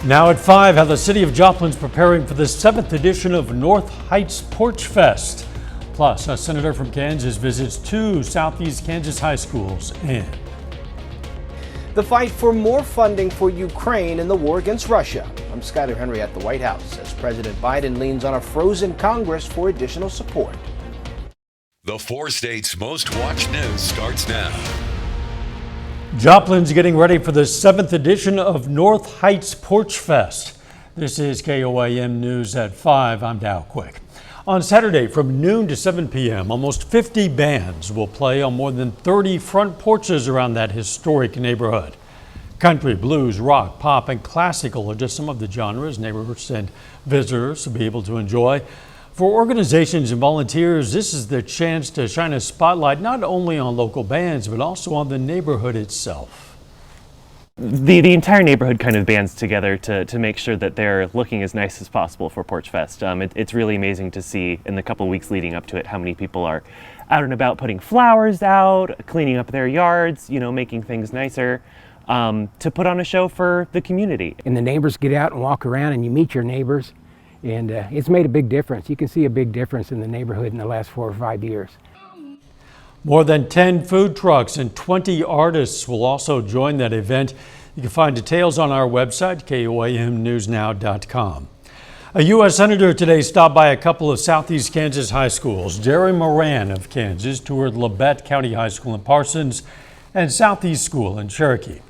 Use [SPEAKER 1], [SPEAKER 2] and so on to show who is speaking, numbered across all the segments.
[SPEAKER 1] Now at 5, how the city of Joplin's preparing for the 7th edition of North Heights Porch Fest. Plus, a senator from Kansas visits 2 Southeast Kansas high schools. And
[SPEAKER 2] the fight for more funding for Ukraine in the war against Russia. I'm Skyler Henry at the White House as President Biden leans on a frozen Congress for additional support.
[SPEAKER 3] The 4 states' most watched news starts now.
[SPEAKER 1] Joplin's getting ready for the 7th edition of North Heights Porch Fest. This is KOAM News at 5. I'm Dow Quick. On Saturday from noon to 7 p.m., almost 50 bands will play on more than 30 front porches around that historic neighborhood. Country, blues, rock, pop, and classical are just some of the genres neighbors and visitors will be able to enjoy. For organizations and volunteers, this is the chance to shine a spotlight not only on local bands, but also on the neighborhood itself.
[SPEAKER 4] The entire neighborhood kind of bands together to make sure that they're looking as nice as possible for Porch Fest. It's really amazing to see in the couple weeks leading up to it how many people are out and about putting flowers out, cleaning up their yards, making things nicer, to put on a show for the community.
[SPEAKER 5] And the neighbors get out and walk around and you meet your neighbors. And it's made a big difference. You can see a big difference in the neighborhood in the last 4 or 5 years.
[SPEAKER 1] More than 10 food trucks and 20 artists will also join that event. You can find details on our website, KOAMnewsnow.com. A U.S. Senator today stopped by a couple of Southeast Kansas high schools. Jerry Moran of Kansas toured Labette County High School in Parsons and Southeast School in Cherokee.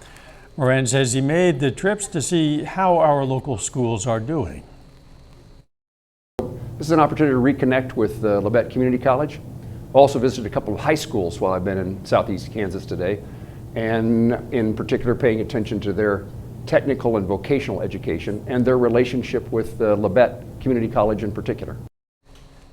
[SPEAKER 1] Moran says he made the trips to see how our local schools are doing.
[SPEAKER 6] This is an opportunity to reconnect with Labette Community College. Also visited a couple of high schools while I've been in Southeast Kansas today, and in particular paying attention to their technical and vocational education and their relationship with Labette Community College in particular.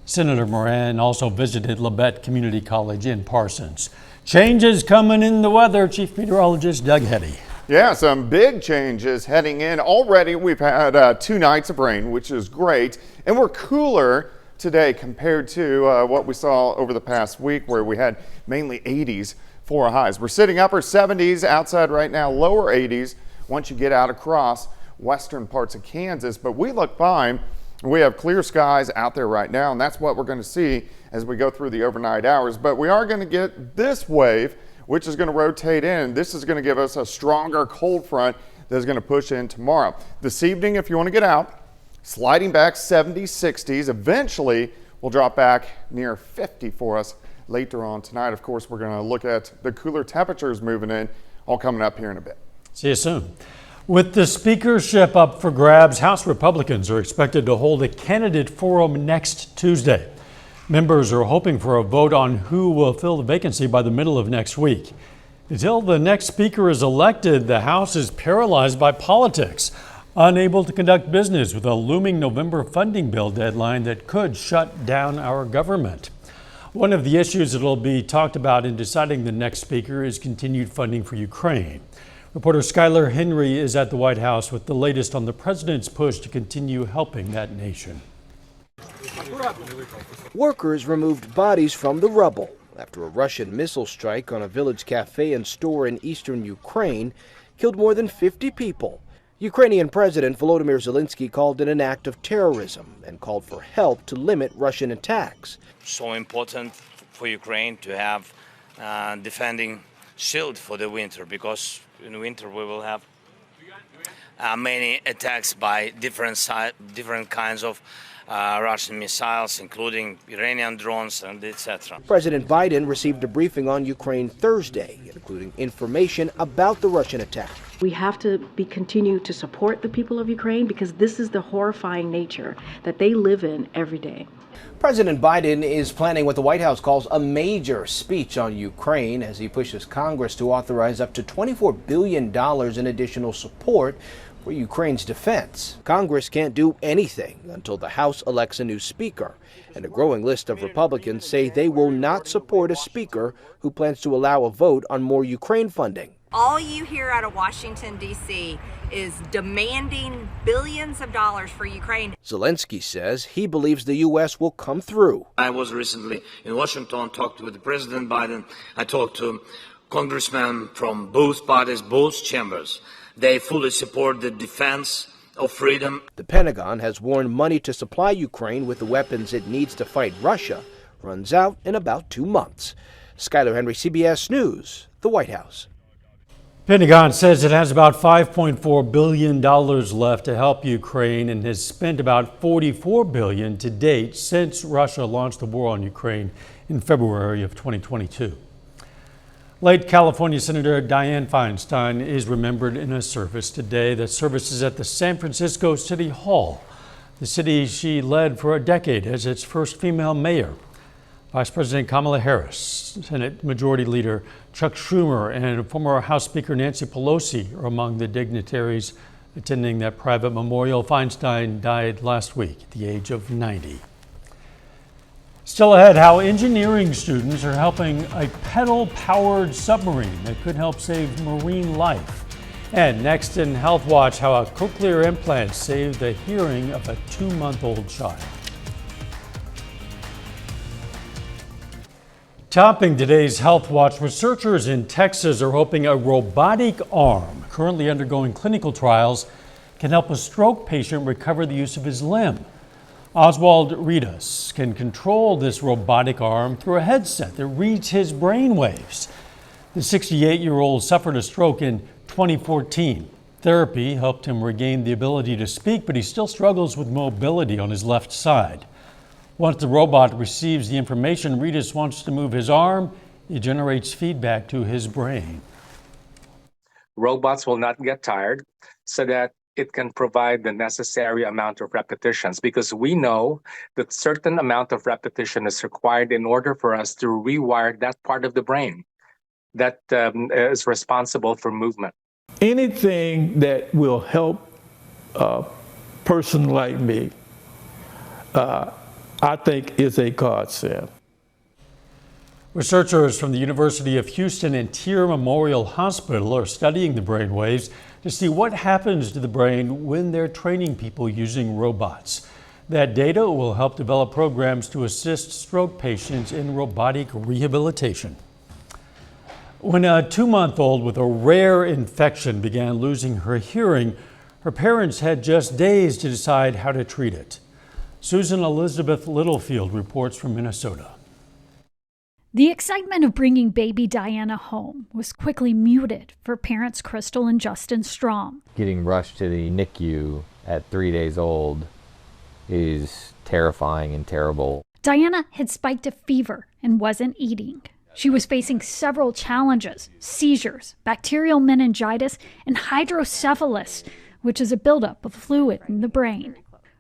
[SPEAKER 1] Senator Moran also visited Labette Community College in Parsons. Changes coming in the weather. Chief Meteorologist Doug Heddy.
[SPEAKER 7] Yeah, some big changes heading in. Already we've had 2 nights of rain, which is great, and we're cooler today compared to what we saw over the past week where we had mainly 80s for highs. We're sitting upper 70s outside right now, lower 80s once you get out across western parts of Kansas, but we look fine. We have clear skies out there right now, and that's what we're going to see as we go through the overnight hours, but we are going to get this wave which is going to rotate in. This is going to give us a stronger cold front that is going to push in tomorrow. This evening, if you want to get out, sliding back 70s, 60s. Eventually, we'll drop back near 50 for us later on tonight. Of course, we're going to look at the cooler temperatures moving in, all coming up here in a bit.
[SPEAKER 1] See you soon. With the speakership up for grabs, House Republicans are expected to hold a candidate forum next Tuesday. Members are hoping for a vote on who will fill the vacancy by the middle of next week. Until the next speaker is elected, the House is paralyzed by politics, unable to conduct business with a looming November funding bill deadline that could shut down our government. One of the issues that will be talked about in deciding the next speaker is continued funding for Ukraine. Reporter Skyler Henry is at the White House with the latest on the president's push to continue helping that nation.
[SPEAKER 2] Workers removed bodies from the rubble after a Russian missile strike on a village cafe and store in eastern Ukraine killed more than 50 people. Ukrainian President Volodymyr Zelensky called it an act of terrorism and called for help to limit Russian attacks.
[SPEAKER 8] So important for Ukraine to have defending shield for the winter, because in winter we will have many attacks by different kinds of Russian missiles, including Iranian drones and etc.
[SPEAKER 2] President Biden received a briefing on Ukraine Thursday, including information about the Russian attack.
[SPEAKER 9] We have to continue to support the people of Ukraine because this is the horrifying nature that they live in every day.
[SPEAKER 2] President Biden is planning what the White House calls a major speech on Ukraine as he pushes Congress to authorize up to $24 billion in additional support for Ukraine's defense. Congress can't do anything until the House elects a new speaker, and a growing list of Republicans say they will not support a speaker who plans to allow a vote on more Ukraine funding.
[SPEAKER 10] All you hear out of Washington, D.C. is demanding billions of dollars for Ukraine.
[SPEAKER 2] Zelensky says he believes the U.S. will come through.
[SPEAKER 8] I was recently in Washington, talked with President Biden. I talked to congressmen from both parties, both chambers. They fully support the defense of freedom.
[SPEAKER 2] The Pentagon has warned money to supply Ukraine with the weapons it needs to fight Russia runs out in about 2 months. Skylar Henry, CBS News, the White House.
[SPEAKER 1] Pentagon says it has about $5.4 billion left to help Ukraine and has spent about $44 billion to date since Russia launched the war on Ukraine in February of 2022. Late California Senator Dianne Feinstein is remembered in a service today. The service is at the San Francisco City Hall, the city she led for a decade as its first female mayor. Vice President Kamala Harris, Senate Majority Leader Chuck Schumer, and former House Speaker Nancy Pelosi are among the dignitaries attending that private memorial. Feinstein died last week at the age of 90. Still ahead, how engineering students are helping a pedal-powered submarine that could help save marine life. And next in Health Watch, how a cochlear implant saved the hearing of a 2-month-old child. Topping today's Health Watch, researchers in Texas are hoping a robotic arm currently undergoing clinical trials can help a stroke patient recover the use of his limb. Oswald Ritas can control this robotic arm through a headset that reads his brain waves. The 68-year-old suffered a stroke in 2014. Therapy helped him regain the ability to speak, but he still struggles with mobility on his left side. Once the robot receives the information Ritas wants to move his arm, it generates feedback to his brain.
[SPEAKER 11] Robots will not get tired so that it can provide the necessary amount of repetitions, because we know that certain amount of repetition is required in order for us to rewire that part of the brain that is responsible for movement.
[SPEAKER 12] Anything that will help a person like me, I think is a godsend.
[SPEAKER 1] Researchers from the University of Houston and Tier Memorial Hospital are studying the brain waves to see what happens to the brain when they're training people using robots. That data will help develop programs to assist stroke patients in robotic rehabilitation. When a 2-month-old with a rare infection began losing her hearing, her parents had just days to decide how to treat it. Susan Elizabeth Littlefield reports from Minnesota.
[SPEAKER 13] The excitement of bringing baby Diana home was quickly muted for parents Crystal and Justin Strom.
[SPEAKER 14] Getting rushed to the NICU at 3 days old is terrifying and terrible.
[SPEAKER 13] Diana had spiked a fever and wasn't eating. She was facing several challenges: seizures, bacterial meningitis, and hydrocephalus, which is a buildup of fluid in the brain.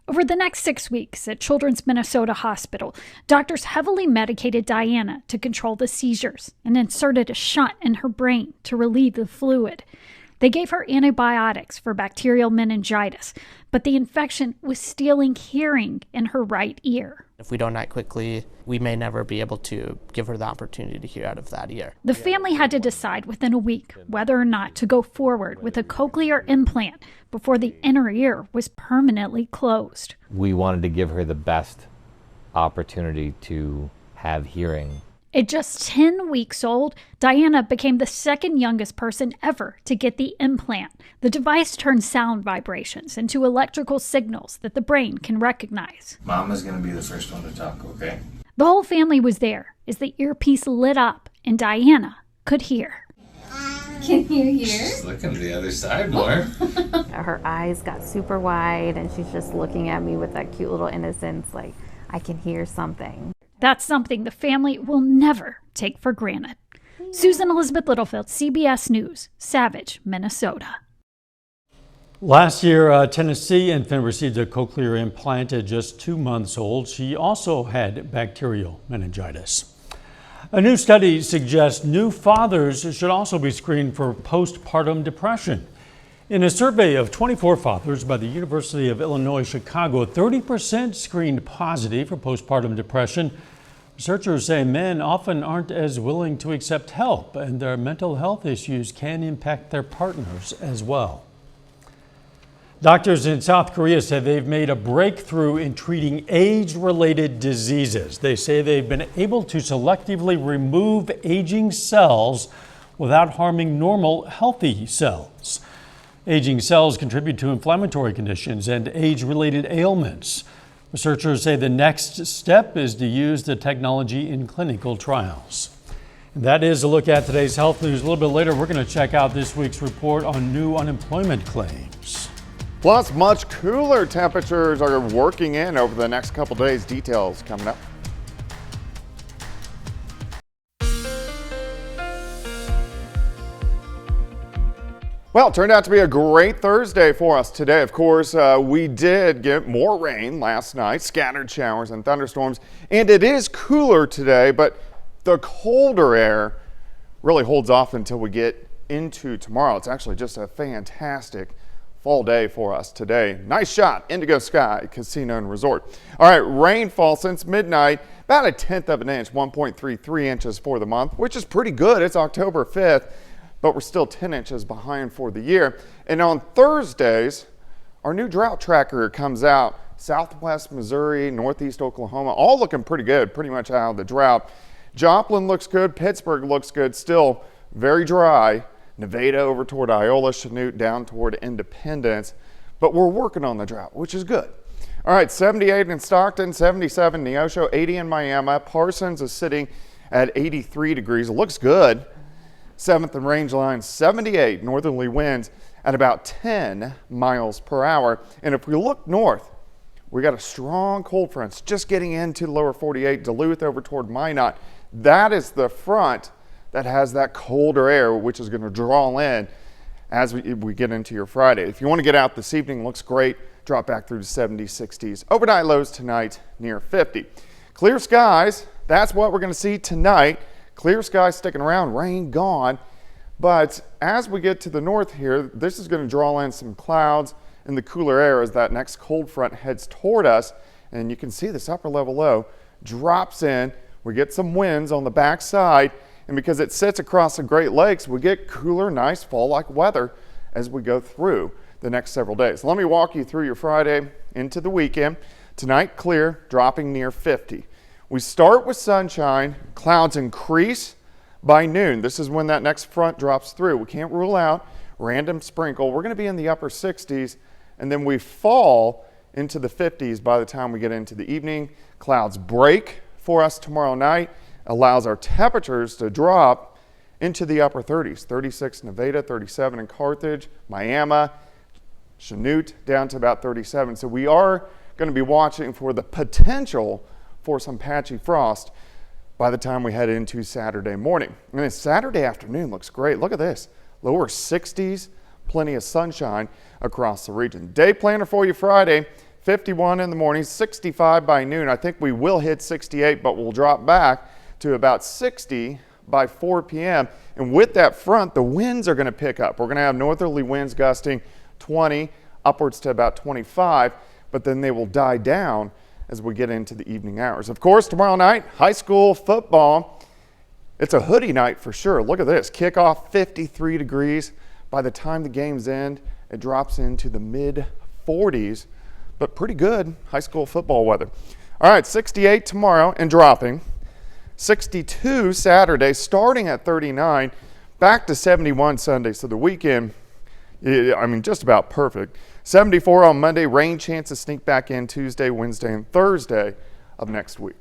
[SPEAKER 13] Over the next 6 weeks at Children's Minnesota Hospital, doctors heavily medicated Diana to control the seizures and inserted a shunt in her brain to relieve the fluid. They gave her antibiotics for bacterial meningitis, but the infection was stealing hearing in her right ear.
[SPEAKER 15] If we don't act quickly, we may never be able to give her the opportunity to hear out of that ear.
[SPEAKER 13] The family had to decide within a week whether or not to go forward with a cochlear implant before the inner ear was permanently closed.
[SPEAKER 14] We wanted to give her the best opportunity to have hearing.
[SPEAKER 13] At just 10 weeks old, Diana became the second youngest person ever to get the implant. The device turns sound vibrations into electrical signals that the brain can recognize.
[SPEAKER 16] Mama's going to be the first one to talk, okay?
[SPEAKER 13] The whole family was there as the earpiece lit up and Diana could hear.
[SPEAKER 17] Can you hear?
[SPEAKER 16] She's looking to the other side more.
[SPEAKER 17] Her eyes got super wide and she's just looking at me with that cute little innocence, like, I can hear something.
[SPEAKER 13] That's something the family will never take for granted. Susan Elizabeth Littlefield, CBS News, Savage, Minnesota.
[SPEAKER 1] Last year, a Tennessee infant received a cochlear implant at just 2 months old. She also had bacterial meningitis. A new study suggests new fathers should also be screened for postpartum depression. In a survey of 24 fathers by the University of Illinois Chicago, 30% screened positive for postpartum depression. Researchers say men often aren't as willing to accept help, and their mental health issues can impact their partners as well. Doctors in South Korea say they've made a breakthrough in treating age-related diseases. They say they've been able to selectively remove aging cells without harming normal, healthy cells. Aging cells contribute to inflammatory conditions and age-related ailments. Researchers say the next step is to use the technology in clinical trials. And that is a look at today's health news. A little bit later, we're going to check out this week's report on new unemployment claims.
[SPEAKER 7] Plus, much cooler temperatures are working in over the next couple days. Details coming up. Well, it turned out to be a great Thursday for us today. Of course, we did get more rain last night, scattered showers and thunderstorms, and it is cooler today, but the colder air really holds off until we get into tomorrow. It's actually just a fantastic fall day for us today. Nice shot, Indigo Sky Casino and Resort. All right, rainfall since midnight, about 1/10 of an inch, 1.33 inches for the month, which is pretty good. It's October 5th, but we're still 10 inches behind for the year. And on Thursdays, our new drought tracker comes out. Southwest Missouri, Northeast Oklahoma, all looking pretty good, pretty much out of the drought. Joplin looks good, Pittsburgh looks good, still very dry. Nevada over toward Iola, Chanute down toward Independence, but we're working on the drought, which is good. All right, 78 in Stockton, 77 in Neosho, 80 in Miami. Parsons is sitting at 83 degrees. It looks good. 7th and Rangeline, 78 northerly winds at about 10 miles per hour. And if we look north, we got a strong cold front just getting into the lower 48, Duluth over toward Minot. That is the front that has that colder air, which is going to draw in as we get into your Friday. If you want to get out this evening, looks great. Drop back through to 70s, 60s. Overnight lows tonight near 50. Clear skies, that's what we're going to see tonight. Clear skies sticking around, rain gone. But as we get to the north here, this is going to draw in some clouds in the cooler air as that next cold front heads toward us. And you can see this upper level low drops in. We get some winds on the back side. And because it sits across the Great Lakes, we get cooler, nice fall-like weather as we go through the next several days. Let me walk you through your Friday into the weekend. Tonight, clear, dropping near 50. We start with sunshine. Clouds increase by noon. This is when that next front drops through. We can't rule out random sprinkle. We're going to be in the upper 60s, and then we fall into the 50s by the time we get into the evening. Clouds break for us tomorrow night, allows our temperatures to drop into the upper 30s. 36 Nevada, 37 in Carthage, Miami, Chanute down to about 37. So we are going to be watching for the potential for some patchy frost by the time we head into Saturday morning. And then Saturday afternoon looks great. Look at this, lower 60s, plenty of sunshine across the region. Day planner for you Friday, 51 in the morning, 65 by noon. I think we will hit 68, but we'll drop back to about 60 by 4 p.m. And with that front, the winds are going to pick up. We're going to have northerly winds gusting 20 upwards to about 25, but then they will die down as we get into the evening hours. Of course, tomorrow night, high school football. It's a hoodie night for sure. Look at this, kickoff 53 degrees. By the time the games end, it drops into the mid 40s, but pretty good high school football weather. All right, 68 tomorrow and dropping. 62 Saturday, starting at 39, back to 71 Sunday. So the weekend, I mean, just about perfect. 74 on Monday, rain chances sneak back in Tuesday, Wednesday, and Thursday of next week.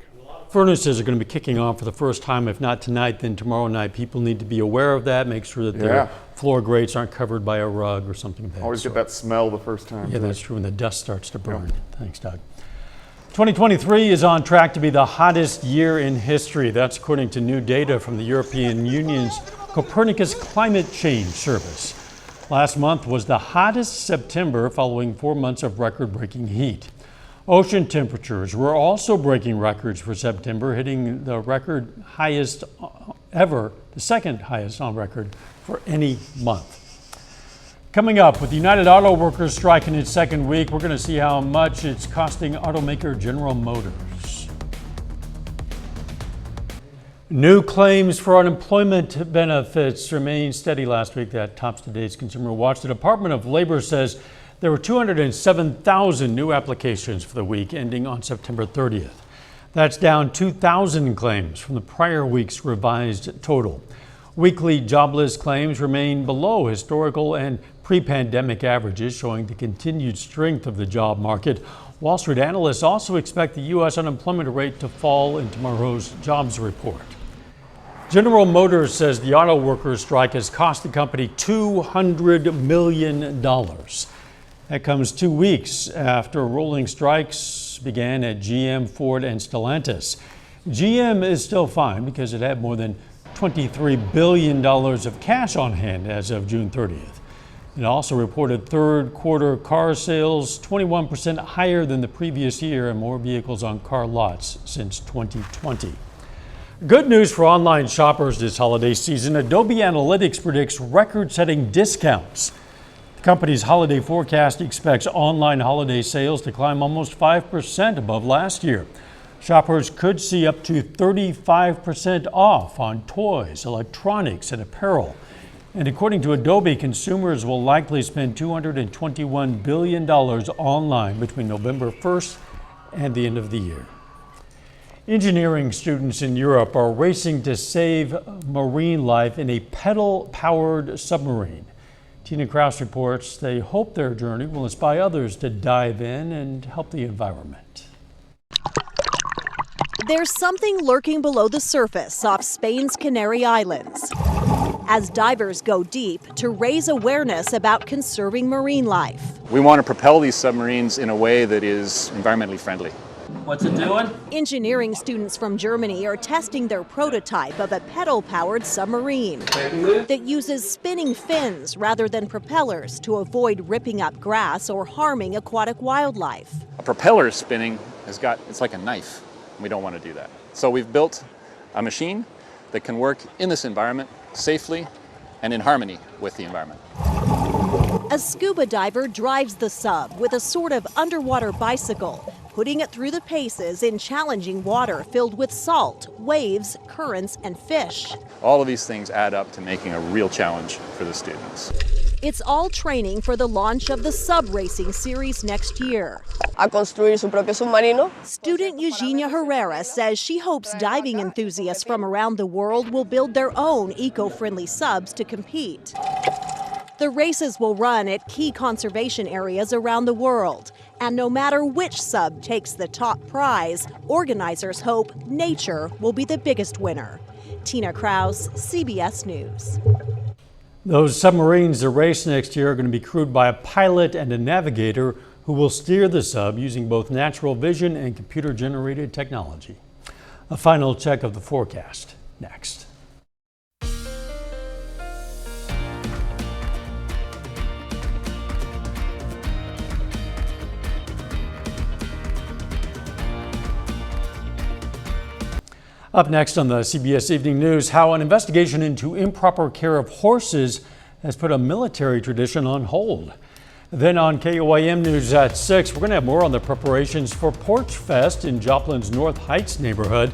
[SPEAKER 1] Furnaces are going to be kicking on for the first time, if not tonight, then tomorrow night. People need to be aware of that, make sure that their floor grates aren't covered by a rug or something like that.
[SPEAKER 7] Always get that smell the first time.
[SPEAKER 1] Yeah, that's true, when the dust starts to burn. Thanks, Doug. 2023 is on track to be the hottest year in history. That's according to new data from the European Union's Copernicus Climate Change Service. Last month was the hottest September following 4 months of record-breaking heat. Ocean temperatures were also breaking records for September, hitting the record highest ever, the second highest on record for any month. Coming up, with the United Auto Workers strike in its second week, we're going to see how much it's costing automaker General Motors. New claims for unemployment benefits remained steady last week. That tops today's Consumer Watch. The Department of Labor says there were 207,000 new applications for the week ending on September 30th. That's down 2,000 claims from the prior week's revised total. Weekly jobless claims remain below historical and pre-pandemic averages, showing the continued strength of the job market. Wall Street analysts also expect the U.S. unemployment rate to fall in tomorrow's jobs report. General Motors says the auto workers' strike has cost the company $200 million. That comes 2 weeks after rolling strikes began at GM, Ford, and Stellantis. GM is still fine because it had more than $23 billion of cash on hand as of June 30th. It also reported third quarter car sales 21% higher than the previous year and more vehicles on car lots since 2020. Good news for online shoppers this holiday season. Adobe Analytics predicts record-setting discounts. The company's holiday forecast expects online holiday sales to climb almost 5% above last year. Shoppers could see up to 35% off on toys, electronics, and apparel. And according to Adobe, consumers will likely spend $221 billion online between November 1st and the end of the year. Engineering students in Europe are racing to save marine life in a pedal-powered submarine. Tina Kraus reports they hope their journey will inspire others to dive in and help the environment.
[SPEAKER 18] There's something lurking below the surface off Spain's Canary Islands as divers go deep to raise awareness about conserving marine life.
[SPEAKER 19] We want to propel these submarines in a way that is environmentally friendly.
[SPEAKER 20] What's it doing?
[SPEAKER 18] Engineering students from Germany are testing their prototype of a pedal-powered submarine that uses spinning fins rather than propellers to avoid ripping up grass or harming aquatic wildlife.
[SPEAKER 19] A propeller spinning it's like a knife. We don't want to do that. So we've built a machine that can work in this environment safely and in harmony with the environment.
[SPEAKER 18] A scuba diver drives the sub with a sort of underwater bicycle, putting it through the paces in challenging water filled with salt, waves, currents, and fish.
[SPEAKER 19] All of these things add up to making a real challenge for the students.
[SPEAKER 18] It's all training for the launch of the sub racing series next year.
[SPEAKER 21] A construir su propio submarino.
[SPEAKER 18] Student Eugenia Herrera says she hopes diving enthusiasts from around the world will build their own eco-friendly subs to compete. The races will run at key conservation areas around the world. And no matter which sub takes the top prize, organizers hope nature will be the biggest winner. Tina Kraus, CBS News.
[SPEAKER 1] Those submarines that race next year are going to be crewed by a pilot and a navigator who will steer the sub using both natural vision and computer-generated technology. A final check of the forecast next. Up next on the CBS Evening News, how an investigation into improper care of horses has put a military tradition on hold. Then on KOAM News at 6, we're going to have more on the preparations for Porch Fest in Joplin's North Heights neighborhood,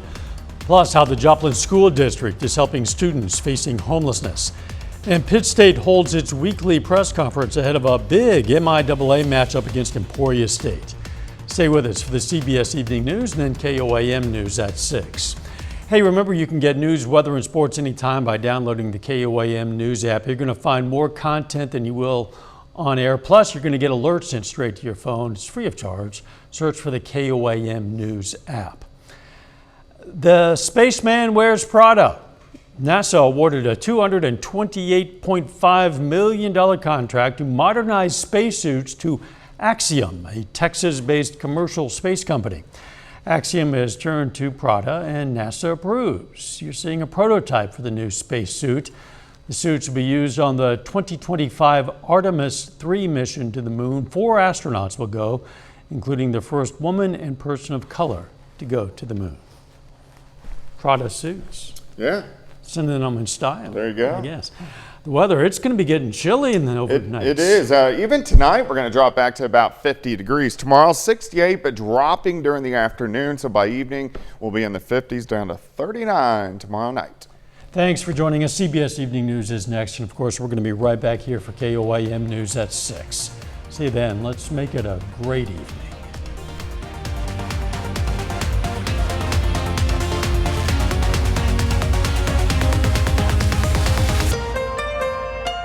[SPEAKER 1] plus how the Joplin School District is helping students facing homelessness. And Pitt State holds its weekly press conference ahead of a big MIAA matchup against Emporia State. Stay with us for the CBS Evening News and then KOAM News at 6. Hey, remember you can get news, weather, and sports anytime by downloading the KOAM News app. You're going to find more content than you will on air. Plus, you're going to get alerts sent straight to your phone. It's free of charge. Search for the KOAM News app. The spaceman wears Prada. NASA awarded a $228.5 million contract to modernize spacesuits to Axiom, a Texas-based commercial space company. Axiom has turned to Prada and NASA approves. You're seeing a prototype for the new spacesuit. The suits will be used on the 2025 Artemis 3 mission to the moon. 4 astronauts will go, including the first woman and person of color to go to the moon. Prada suits.
[SPEAKER 7] Yeah.
[SPEAKER 1] Sending them in style.
[SPEAKER 7] There you go.
[SPEAKER 1] I guess. The weather, it's going to be getting chilly in the overnight.
[SPEAKER 7] It is. Even tonight, we're going to drop back to about 50 degrees. Tomorrow, 68, but dropping during the afternoon. So by evening, we'll be in the 50s down to 39 tomorrow night.
[SPEAKER 1] Thanks for joining us. CBS Evening News is next. And of course, we're going to be right back here for KOAM News at 6. See you then. Let's make it a great evening.